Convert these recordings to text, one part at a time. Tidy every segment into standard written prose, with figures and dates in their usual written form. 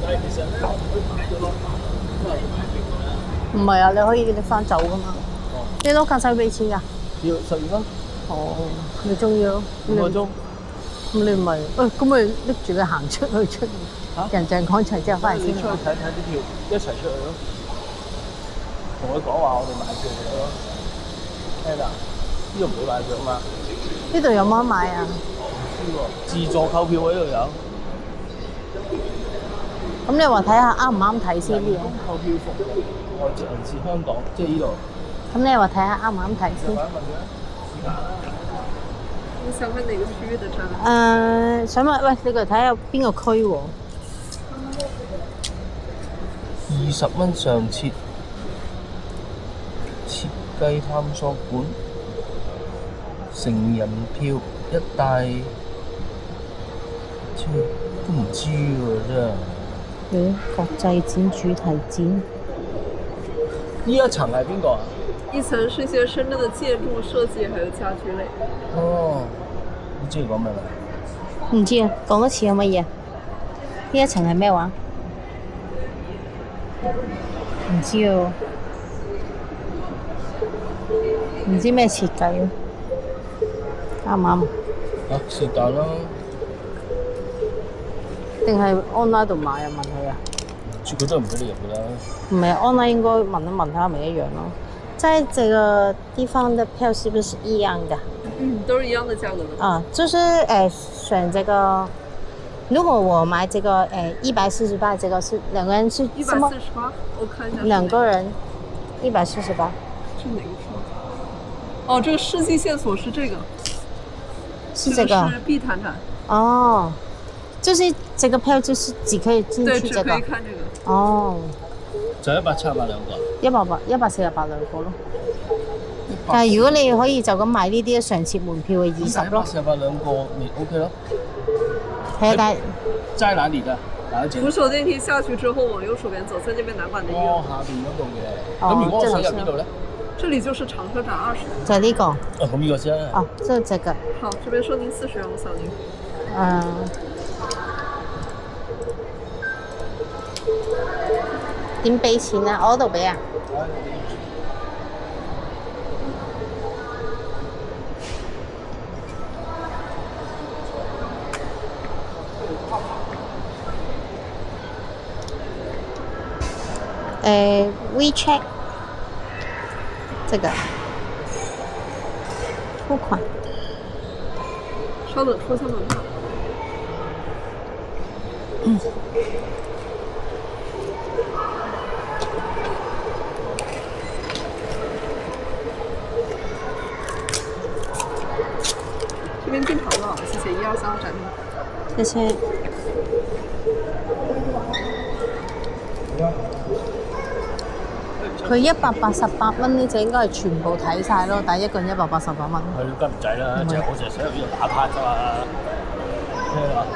但係其實咧，佢買咗咯，都係要買票㗎啦。唔係啊，你可以拎翻走噶嘛。哦，你攞架手俾錢㗎？要12蚊，哦，你中意咯。半個鐘。咁你唔係，咁咪拎住佢行出去人像廣場之後翻嚟先。你出去睇睇啲票，一齊出去咯。同佢講話，我哋買票嚟咯。聽啦，呢度唔會買票嘛？呢度有冇得買啊？呢個自助購票喎，呢度有。咁你話睇下啱唔啱睇先啲嘢。人工購票服務外籍人士香港，即係呢度。咁你話睇下啱唔啱睇先。問佢啊，是但啦。你想看哪個區域的展覽？想問，喂，你過嚟睇下邊個區喎20蚊上設計探索館，成人票一帶，都唔知喎真係。國際展主題展。呢一層係邊個啊？一層是一些深圳的建築設計還有家居類。哦，你知佢講咩啦？唔知啊，講多次有乜嘢？呢一層係咩話？唔知啊，唔知咩設計啊？啱唔啱？啊，是但啦，定係 online 度買啊？問佢啊？佢都唔俾你入㗎啦。唔係 online 應該問一問睇係咪一樣咯。在這個地方的票是不是一樣的？都是一樣的價格的。啊，就是選這個，如果我買這個148，這個是兩個人是什麼？ 148，我看一下。兩個人148。是哪個票？哦，這個世紀線索是這個。是這個。是碧潭展。哦，就是這個票就是只可以進去這個。對，只可以看這個。哦。就178兩個。148兩個咯。但係如果你可以就咁買呢啲常設門票嘅20咯。148兩個咪 OK 咯。係啊，但係在哪裡㗎？扶手電梯下去之後往右手邊走，在那邊南館的醫院。哦，下邊嗰度嘅。咁如果我想入邊度咧？這裡就是長車展20。就係呢個。哦，咁呢個先。哦，即係這個。好，這邊收您40元，我掃您。點俾錢啊？我嗰度俾啊。WeChat 這個付款。稍等，出一下門票。這邊進場了，謝謝123號展廳。謝謝。佢188蚊呢，就應該係全部睇晒咯，但係一個人188蚊。佢跟唔仔啦，就我淨係想入呢度打卡啫嘛。咩啊？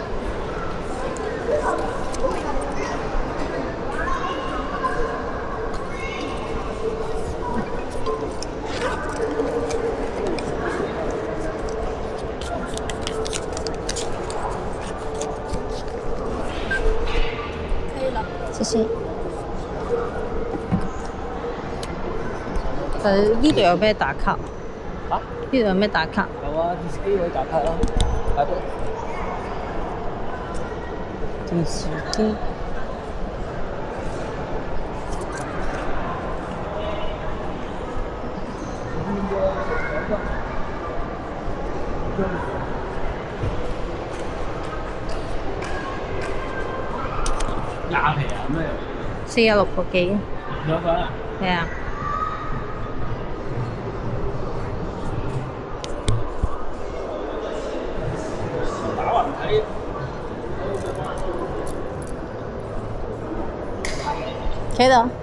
可以了，謝謝。呢度有咩打卡？嚇？呢度有咩打卡？有啊，電視機可以打卡啦。打到。電視機。廿皮啊？咩？46個幾。兩個啊？係啊。企度。